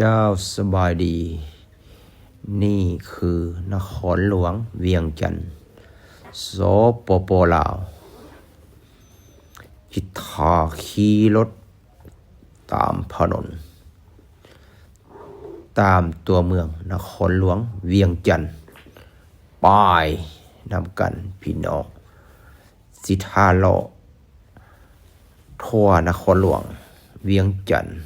เจ้าสบายดีนี่คือนครหลวงเวียงจันทร์สปป.ลาวจิตาขี่รถตามถนนตามตัวเมืองนครหลวงเวียงจันทร์ป้ายนำกันพี่น้องสิทาเลาะทั่วนครหลวงเวียงจันทร์